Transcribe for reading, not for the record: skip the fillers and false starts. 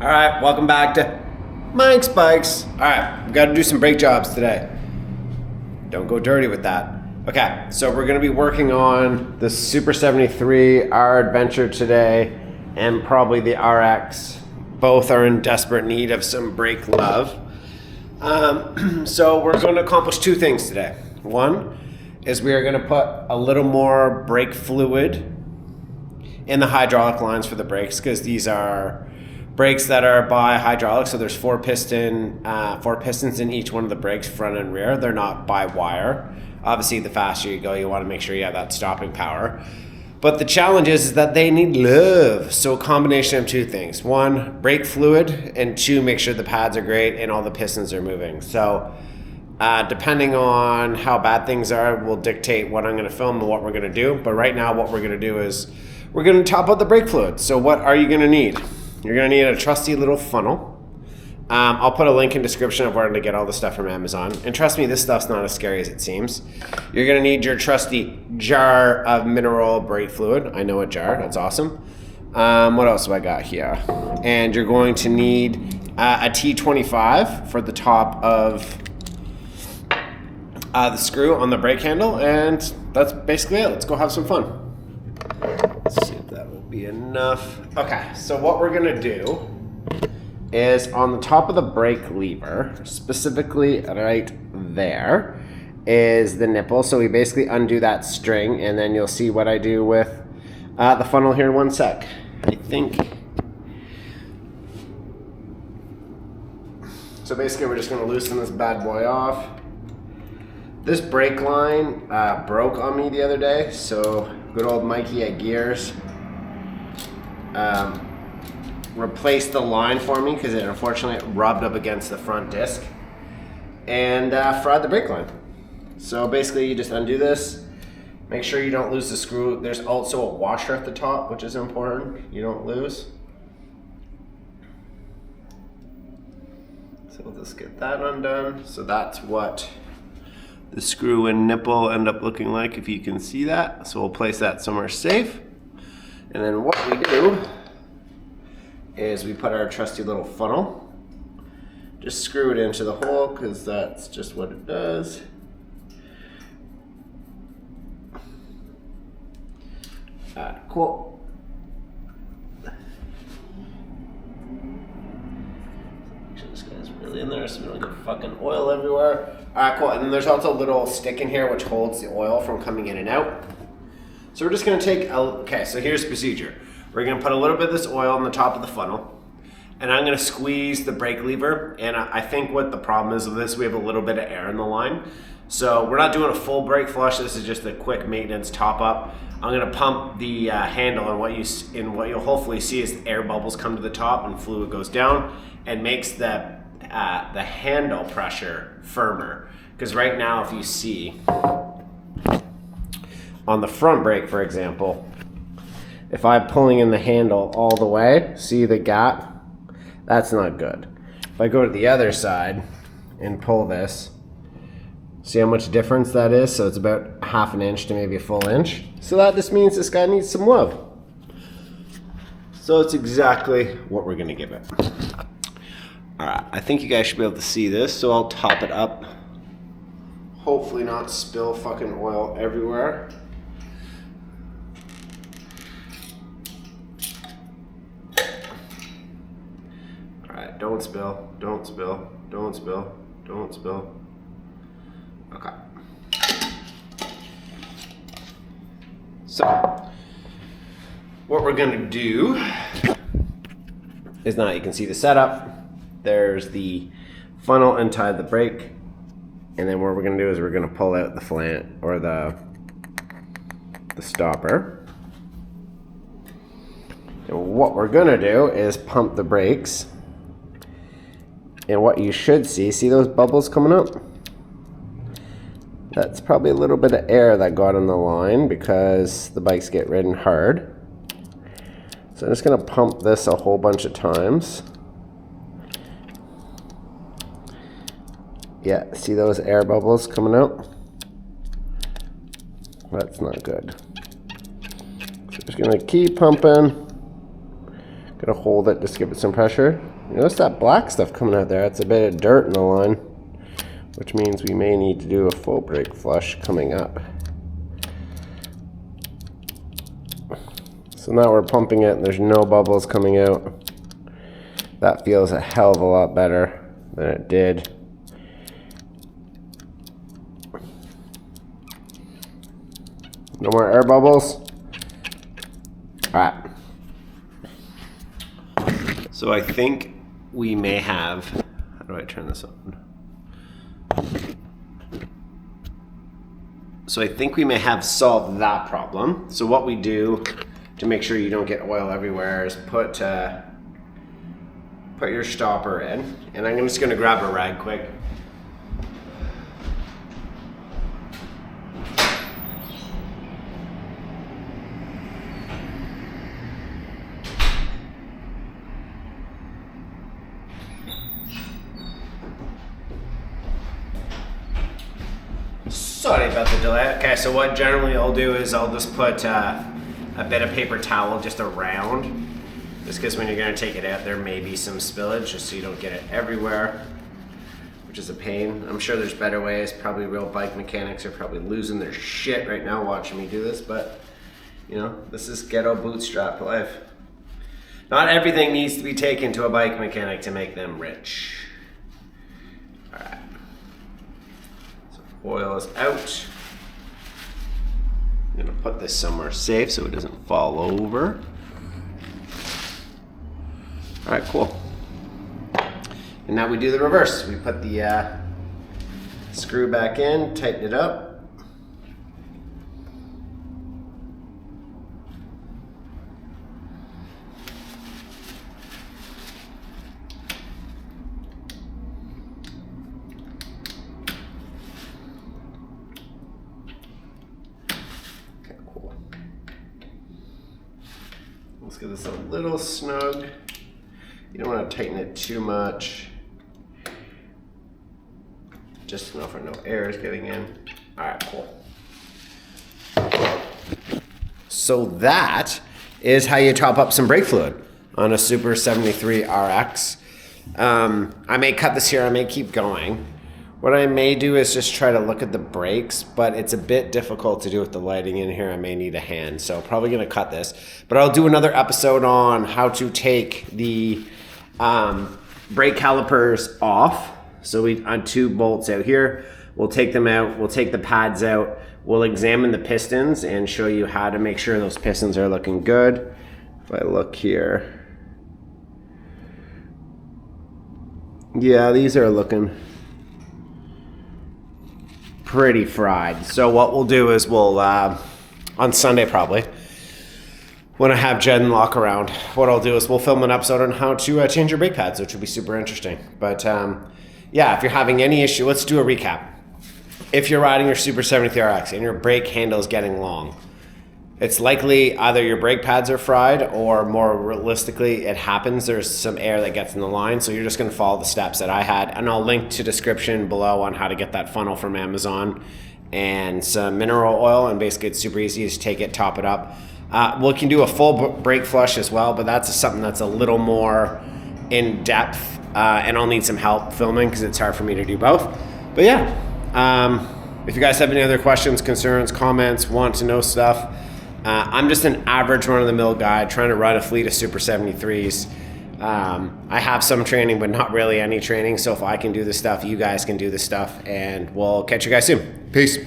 All right, welcome back to Mike's Bikes. All right, we got to do some brake jobs today. Don't go dirty with that. Okay, so we're going to be working on the Super73, our adventure today, and probably the RX. Both are in desperate need of some brake love. So we're going to accomplish two things today. One is we are going to put a little more brake fluid in the hydraulic lines for the brakes, because these are brakes that are by hydraulics, so there's four pistons in each one of the brakes, front and rear. They're not by wire. Obviously, the faster you go, you want to make sure you have that stopping power. But the challenge is that they need love. So a combination of two things. One, brake fluid, and two, make sure the pads are great and all the pistons are moving. So depending on how bad things are will dictate what I'm going to film and what we're going to do. But right now, what we're going to do is we're going to top out the brake fluid. So what are you going to need? You're going to need a trusty little funnel. I'll put a link in description of where to get all the stuff from Amazon. And trust me, this stuff's not as scary as it seems. You're going to need your trusty jar of mineral brake fluid. I know a jar. That's awesome. What else have I got here? And you're going to need a T25 for the top of the screw on the brake handle. And that's basically it. Let's go have some fun. Let's see if that will be enough. Okay, so what we're going to do is on the top of the brake lever, specifically right there, is the nipple. So we basically undo that string, and then you'll see what I do with the funnel here in one sec. I think. So basically we're just going to loosen this bad boy off. This brake line broke on me the other day, so good old Mikey at Gears replaced the line for me because it unfortunately rubbed up against the front disc and fried the brake line. So basically you just undo this, make sure you don't lose the screw. There's also a washer at the top, which is important, you don't lose. So we'll just get that undone. So that's what the screw and nipple end up looking like, if you can see that. So we'll place that somewhere safe. And then what we do is we put our trusty little funnel, just screw it into the hole because that's just what it does. Cool. Make sure this guy's really in there so we don't get fucking oil everywhere. Alright, cool. And then there's also a little stick in here which holds the oil from coming in and out. So we're just going to take okay, so here's the procedure. We're going to put a little bit of this oil on the top of the funnel, and I'm going to squeeze the brake lever. And I think what the problem is with this, we have a little bit of air in the line. So we're not doing a full brake flush. This is just a quick maintenance top up. I'm going to pump the handle, and what you'll hopefully see is air bubbles come to the top and fluid goes down and makes the handle pressure firmer. Because right now, if you see on the front brake, for example, if I'm pulling in the handle all the way, see the gap? That's not good. If I go to the other side and pull this, see how much difference that is? So it's about half an inch to maybe a full inch. So that just means this guy needs some love. So it's exactly what we're gonna give it. All right, I think you guys should be able to see this, so I'll top it up. Hopefully not spill fucking oil everywhere. Alright, don't spill, don't spill, don't spill, don't spill. Okay. So, what we're gonna do is now you can see the setup. There's the funnel inside the brake. And then what we're gonna do is we're gonna pull out the flange or the stopper. And what we're gonna do is pump the brakes. And what you should see those bubbles coming up? That's probably a little bit of air that got in the line because the bikes get ridden hard. So I'm just gonna pump this a whole bunch of times. Yeah, see those air bubbles coming out? That's not good. So just gonna keep pumping. Gonna hold it, just give it some pressure. You notice that black stuff coming out there? That's a bit of dirt in the line, which means we may need to do a full brake flush coming up. So now we're pumping it and there's no bubbles coming out. That feels a hell of a lot better than it did. No more air bubbles. All right. So I think we may have, how do I turn this on? So I think we may have solved that problem. So what we do to make sure you don't get oil everywhere is put your stopper in, and I'm just gonna grab a rag quick. Sorry about the delay. Okay, so what generally I'll do is I'll just put a bit of paper towel just around, just because when you're gonna take it out, there may be some spillage, just so you don't get it everywhere, which is a pain. I'm sure there's better ways. Probably real bike mechanics are probably losing their shit right now watching me do this, but you know, this is ghetto bootstrap life. Not everything needs to be taken to a bike mechanic to make them rich. All right. Oil is out. I'm gonna put this somewhere safe so it doesn't fall over. All right, cool. And now we do the reverse. We put the screw back in, tighten it up. Let's get this a little snug. You don't want to tighten it too much. Just enough where no air is getting in. All right, cool. So that is how you top up some brake fluid on a Super 73 RX. I may cut this here, I may keep going. What I may do is just try to look at the brakes, but it's a bit difficult to do with the lighting in here. I may need a hand, so probably gonna cut this. But I'll do another episode on how to take the brake calipers off. So we on 2 bolts out here. We'll take them out, we'll take the pads out, we'll examine the pistons and show you how to make sure those pistons are looking good. If I look here. Yeah, these are looking pretty fried. So what we'll do is we'll, on Sunday probably, when I have Jen lock around, what I'll do is we'll film an episode on how to change your brake pads, which will be super interesting. But yeah, if you're having any issue, let's do a recap. If you're riding your Super 73 RX and your brake handle is getting long, it's likely either your brake pads are fried or more realistically it happens, there's some air that gets in the line, so you're just gonna follow the steps that I had, and I'll link to description below on how to get that funnel from Amazon and some mineral oil, and basically it's super easy. Just take it, top it up. We can do a full brake flush as well, but that's something that's a little more in depth, and I'll need some help filming because it's hard for me to do both. But yeah, if you guys have any other questions, concerns, comments, want to know stuff, I'm just an average run-of-the-mill guy trying to run a fleet of Super 73s. I have some training, but not really any training. So if I can do this stuff, you guys can do this stuff, and we'll catch you guys soon. Peace.